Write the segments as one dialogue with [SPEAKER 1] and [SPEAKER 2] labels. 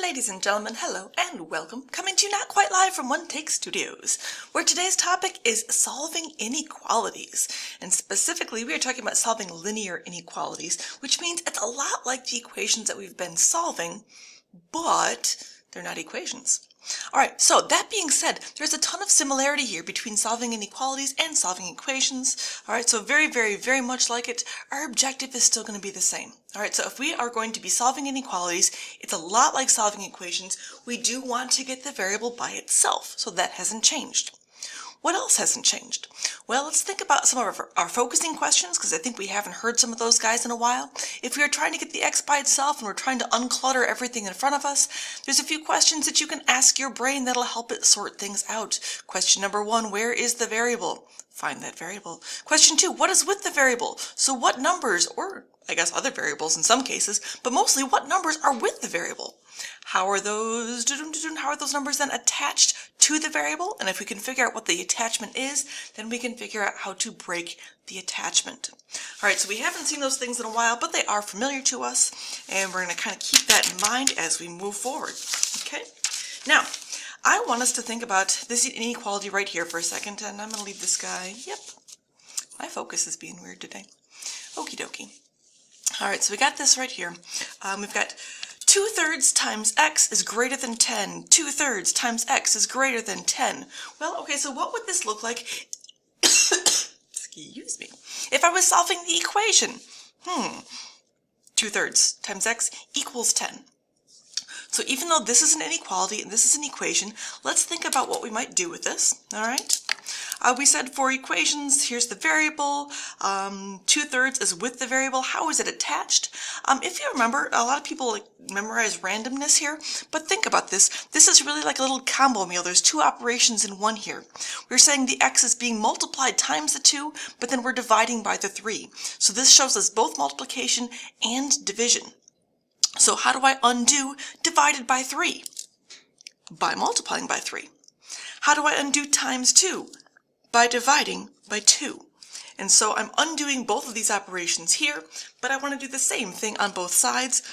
[SPEAKER 1] Ladies and gentlemen, hello and welcome. Coming to you not quite live from One Take Studios, where today's topic is solving inequalities. And specifically, we are talking about solving linear inequalities, which means it's a lot like the equations that we've been solving, but they're not equations. Alright, so that being said, there's a ton of similarity here between solving inequalities and solving equations. Alright, so very much like it, our objective is still going to be the same. Alright, so if we are going to be solving inequalities, it's a lot like solving equations. We do want to get the variable by itself, so that hasn't changed. What else hasn't changed? Well, let's think about some of our focusing questions, because I think we haven't heard some of those guys in a while. If we are trying to get the x by itself and we're trying to unclutter everything in front of us, there's a few questions that you can ask your brain that'll help it sort things out. Question number 1, where is the variable? Find that variable. Question 2, what is with the variable? So what numbers, or I guess other variables in some cases, but mostly what numbers are with the variable? How are those numbers then attached to the variable? And if we can figure out what the attachment is, then we can figure out how to break the attachment. All right, so we haven't seen those things in a while, but they are familiar to us, and we're going to kind of keep that in mind as we move forward. Okay? Now, I want us to think about this inequality right here for a second, and I'm going to leave this guy. Yep, my focus is being weird today. Okie dokie. All right, so we got this right here. We've got 2/3 times x is greater than 10. 2/3 times x is greater than 10. Well, okay, so what would this look like, excuse me, if I was solving the equation? 2/3 times x equals 10. So even though this is an inequality and this is an equation, let's think about what we might do with this, all right? We said for equations, here's the variable, 2/3 is with the variable. How is it attached? If you remember, a lot of people memorize randomness here, but think about this. This is really like a little combo meal. There's two operations in one here. We're saying the x is being multiplied times the 2, but then we're dividing by the 3. So this shows us both multiplication and division. So how do I undo divided by 3? By multiplying by 3. How do I undo times 2? By dividing by 2. And so I'm undoing both of these operations here, but I want to do the same thing on both sides.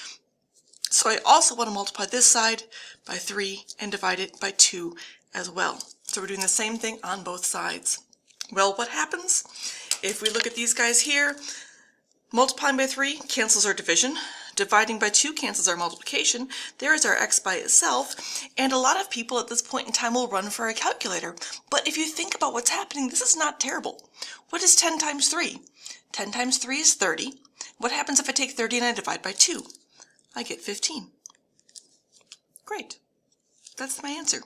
[SPEAKER 1] So I also want to multiply this side by 3 and divide it by 2 as well. So we're doing the same thing on both sides. Well, what happens? If we look at these guys here, multiplying by 3 cancels our division. Dividing by 2 cancels our multiplication. There is our x by itself, and a lot of people at this point in time will run for a calculator. But if you think about what's happening, this is not terrible. What is 10 times 3? 10 times 3 is 30. What happens if I take 30 and I divide by 2? I get 15. Great. That's my answer.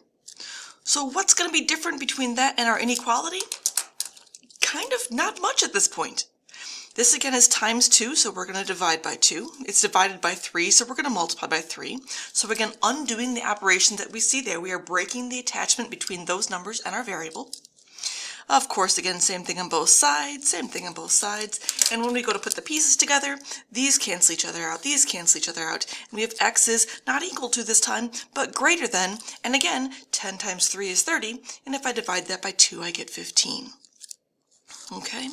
[SPEAKER 1] So what's going to be different between that and our inequality? Kind of not much at this point. This again is times 2, so we're going to divide by 2. It's divided by 3, so we're going to multiply by 3. So again, undoing the operation that we see there, we are breaking the attachment between those numbers and our variable. Of course, again, same thing on both sides, same thing on both sides. And when we go to put the pieces together, these cancel each other out, these cancel each other out. And we have x is not equal to this time, but greater than. And again, 10 times 3 is 30. And if I divide that by 2, I get 15. Okay?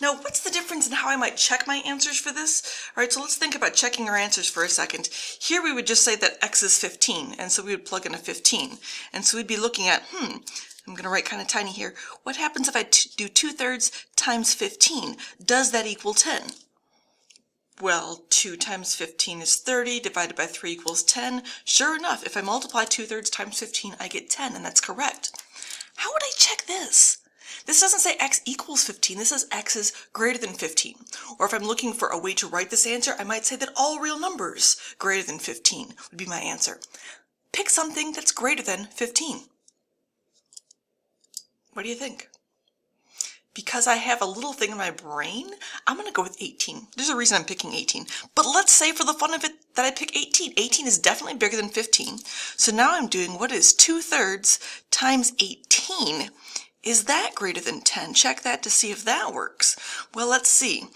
[SPEAKER 1] Now, what's the difference in how I might check my answers for this? All right, so let's think about checking our answers for a second. Here we would just say that x is 15, and so we would plug in a 15. And so we'd be looking at, I'm going to write kind of tiny here. What happens if I do 2/3 times 15? Does that equal 10? Well, 2 times 15 is 30, divided by 3 equals 10. Sure enough, if I multiply 2/3 times 15, I get 10, and that's correct. How would I check this? This doesn't say x equals 15, this says x is greater than 15. Or if I'm looking for a way to write this answer, I might say that all real numbers greater than 15 would be my answer. Pick something that's greater than 15. What do you think? Because I have a little thing in my brain, I'm going to go with 18. There's a reason I'm picking 18. But let's say for the fun of it that I pick 18. 18 is definitely bigger than 15. So now I'm doing what is 2/3 times 18. Is that greater than 10? Check that to see if that works. Well, let's see.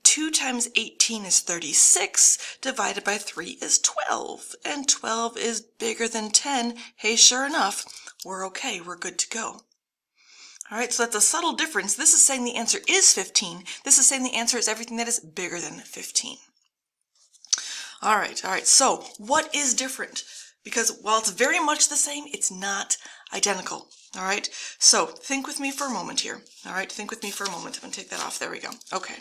[SPEAKER 1] 2 times 18 is 36, divided by 3 is 12, and 12 is bigger than 10. Hey, sure enough, we're okay, we're good to go. All right, so that's a subtle difference. This is saying the answer is 15. This is saying the answer is everything that is bigger than 15. All right, so what is different? Because while it's very much the same, it's not identical. All right, so think with me for a moment here. All right, think with me for a moment. I'm going to take that off. There we go. Okay.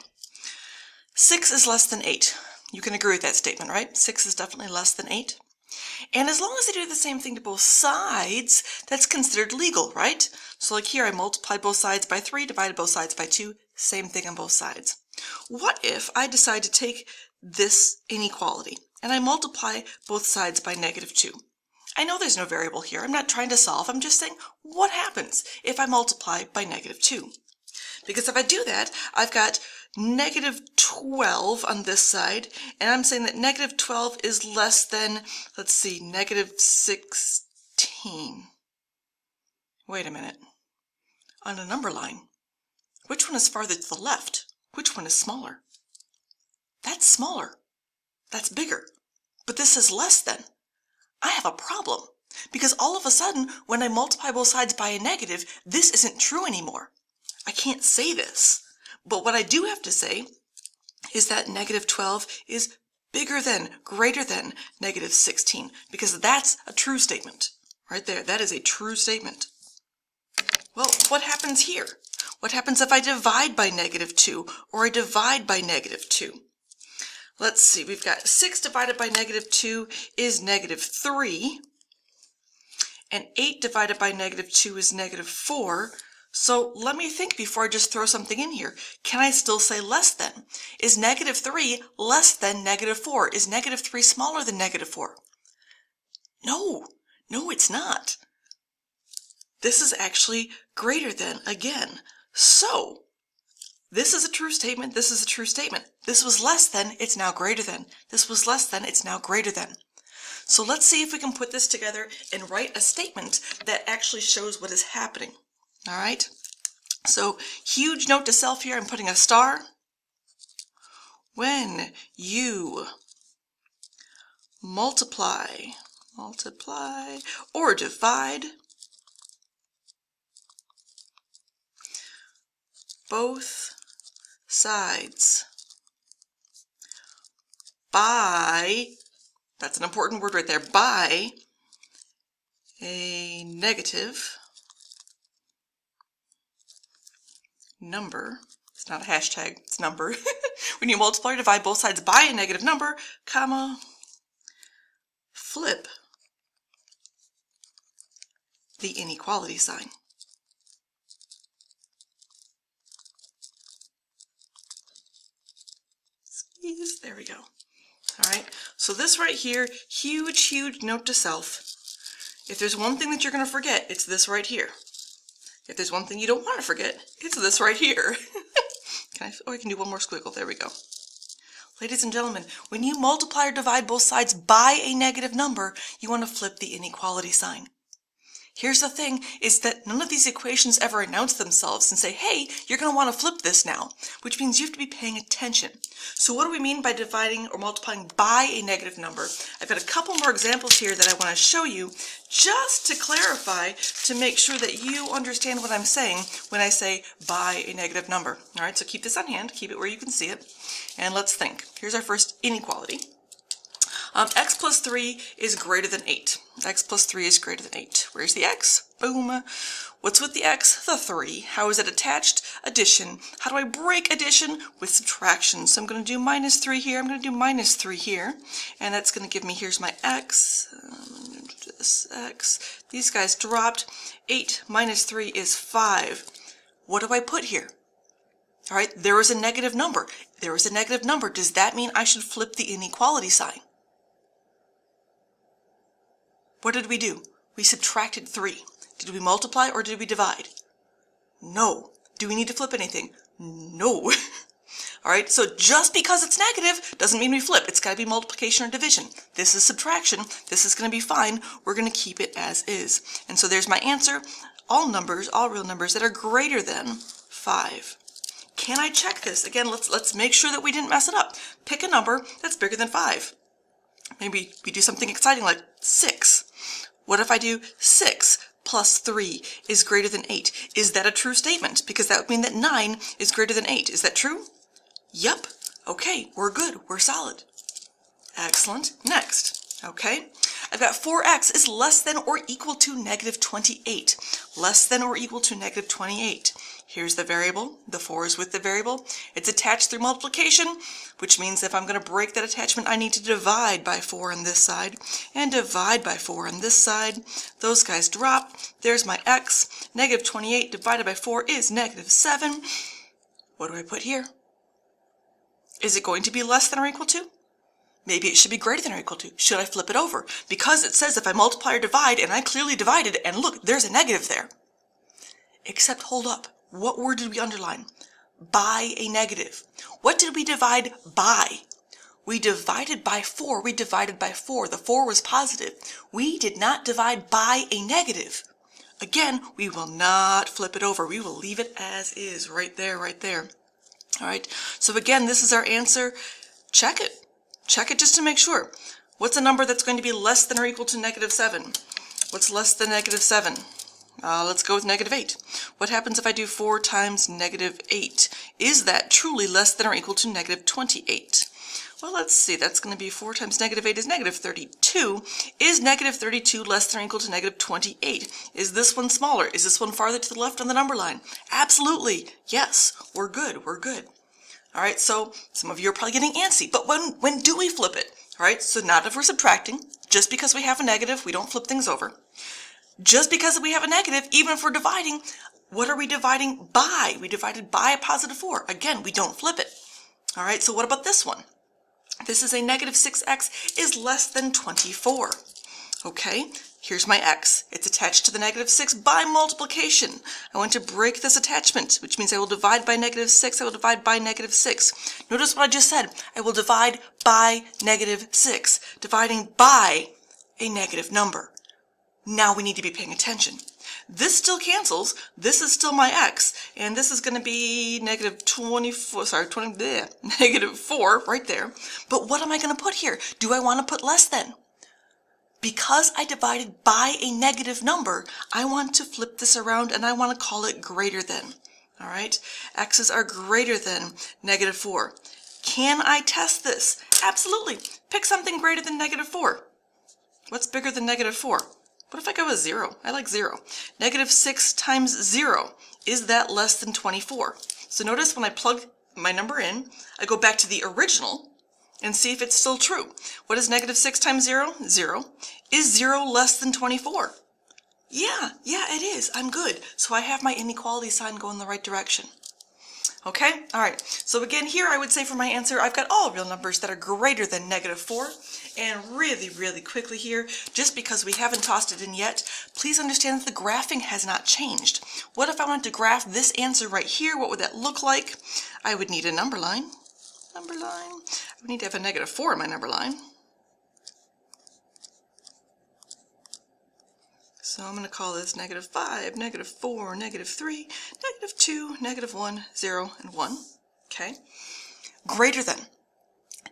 [SPEAKER 1] 6 is less than 8. You can agree with that statement, right? 6 is definitely less than 8. And as long as I do the same thing to both sides, that's considered legal, right? So like here, I multiplied both sides by 3, divided both sides by 2, same thing on both sides. What if I decide to take this inequality and I multiply both sides by -2? I know there's no variable here. I'm not trying to solve. I'm just saying, what happens if I multiply by -2? Because if I do that, I've got -12 on this side, and I'm saying that -12 is less than, let's see, -16. Wait a minute. On a number line, which one is farther to the left? Which one is smaller? That's smaller. That's bigger. But this is less than. I have a problem. Because all of a sudden, when I multiply both sides by a negative, this isn't true anymore. I can't say this. But what I do have to say is that -12 is bigger than, greater than -16, because that's a true statement. Right there, that is a true statement. Well, what happens here? What happens if I divide by -2 or I divide by -2? Let's see, we've got 6 divided by -2 is -3, and 8 divided by -2 is -4. So let me think before I just throw something in here. Can I still say less than? Is -3 less than -4? Is -3 smaller than -4? No, it's not. This is actually greater than again. So this is a true statement. This is a true statement. This was less than, it's now greater than. This was less than, it's now greater than. So let's see if we can put this together and write a statement that actually shows what is happening. All right, so huge note to self here, I'm putting a star. When you multiply or divide both sides by, that's an important word right there, by a negative number, it's not a hashtag, it's number. When you multiply or divide both sides by a negative number, comma, flip the inequality sign. Squeeze, there we go. All right, so this right here, huge note to self. If there's one thing that you're going to forget, it's this right here. If there's one thing you don't want to forget, it's this right here. I can do one more squiggle. There we go. Ladies and gentlemen, when you multiply or divide both sides by a negative number, you want to flip the inequality sign. Here's the thing, is that none of these equations ever announce themselves and say, hey, you're going to want to flip this now, which means you have to be paying attention. So what do we mean by dividing or multiplying by a negative number? I've got a couple more examples here that I want to show you just to clarify, to make sure that you understand what I'm saying when I say by a negative number. All right, so keep this on hand, keep it where you can see it, and let's think. Here's our first inequality. X plus 3 is greater than 8. X plus 3 is greater than 8. Where's the x? Boom. What's with the x? The 3. How is it attached? Addition. How do I break addition? With subtraction. So I'm going to do -3 here. I'm going to do -3 here. And that's going to give me, here's my x. This x. These guys dropped. 8 minus 3 is 5. What do I put here? All right, there is a negative number. There is a negative number. Does that mean I should flip the inequality sign? What did we do? We subtracted 3. Did we multiply or did we divide? No. Do we need to flip anything? No. All right, so just because it's negative doesn't mean we flip. It's got to be multiplication or division. This is subtraction. This is going to be fine. We're going to keep it as is. And so there's my answer. All numbers, all real numbers that are greater than 5. Can I check this? Again, let's make sure that we didn't mess it up. Pick a number that's bigger than 5. Maybe we do something exciting like 6. What if I do 6 plus 3 is greater than 8? Is that a true statement? Because that would mean that 9 is greater than 8. Is that true? Yep. Okay, we're good. We're solid. Excellent. Next, okay, I've got 4x is less than or equal to negative 28. Less than or equal to negative 28. Here's the variable. The 4 is with the variable. It's attached through multiplication, which means if I'm going to break that attachment, I need to divide by 4 on this side and divide by 4 on this side. Those guys drop. There's my x. Negative 28 divided by 4 is negative 7. What do I put here? Is it going to be less than or equal to? Maybe it should be greater than or equal to. Should I flip it over? Because it says if I multiply or divide, and I clearly divided, and look, there's a negative there. Except, hold up. What word did we underline? By a negative. What did we divide by? We divided by 4. We divided by 4. The 4 was positive. We did not divide by a negative. Again, we will not flip it over. We will leave it as is, right there, right there. All right, so again, this is our answer. Check it. Check it just to make sure. What's a number that's going to be less than or equal to negative 7? What's less than negative 7? Let's go with negative 8. What happens if I do 4 times negative 8? Is that truly less than or equal to negative 28? Well, let's see. That's going to be 4 times negative 8 is negative 32. Is negative 32 less than or equal to negative 28? Is this one smaller? Is this one farther to the left on the number line? Absolutely. Yes. We're good. We're good. All right, so some of you are probably getting antsy, but when do we flip it? All right, so not if we're subtracting. Just because we have a negative, we don't flip things over. Just because we have a negative, even if we're dividing, what are we dividing by? We divided by a positive 4. Again, we don't flip it. All right, so what about this one? This is a negative 6x is less than 24. Okay, here's my x. It's attached to the negative 6 by multiplication. I want to break this attachment, which means I will divide by negative 6. I will divide by negative 6. Notice what I just said. I will divide by negative 6, dividing by a negative number. Now we need to be paying attention. This still cancels. This is still my x, and this is going to be negative 24, negative 4 right there. But what am I going to put here? Do I want to put less than? Because I divided by a negative number, I want to flip this around and I want to call it greater than. All right, x's are greater than negative 4. Can I test this? Absolutely. Pick something greater than negative 4. What's bigger than negative 4? What if I go with 0? I like 0. Negative 6 times 0. Is that less than 24? So notice when I plug my number in, I go back to the original and see if it's still true. What is negative 6 times 0? 0. Is 0 less than 24? Yeah, it is. I'm good. So I have my inequality sign going the right direction. Okay, all right. So again, here I would say for my answer, I've got all real numbers that are greater than negative 4. And really, really quickly here, just because we haven't tossed it in yet, please understand that the graphing has not changed. What if I wanted to graph this answer right here? What would that look like? I would need a number line. I would need to have a negative 4 in my number line. So I'm going to call this negative 5, negative 4, negative 3, negative 2, negative 1, 0, and 1. Okay. Greater than.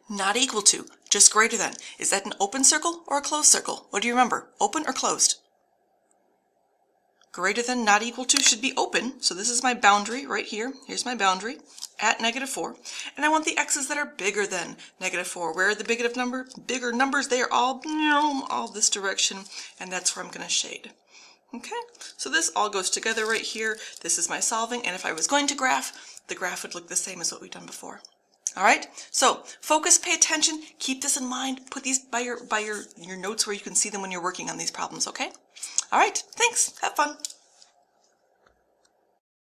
[SPEAKER 1] Not equal to. Just greater than. Is that an open circle or a closed circle? What do you remember? Open or closed? Greater than, not equal to should be open. So this is my boundary right here. Here's my boundary at negative 4. And I want the x's that are bigger than negative 4. Where are the bigger numbers? They are all this direction. And that's where I'm going to shade. Okay, so this all goes together right here. This is my solving. And if I was going to graph, the graph would look the same as what we've done before. All right, so focus, pay attention, keep this in mind, put these by your notes where you can see them when you're working on these problems, okay? All right, thanks, have fun.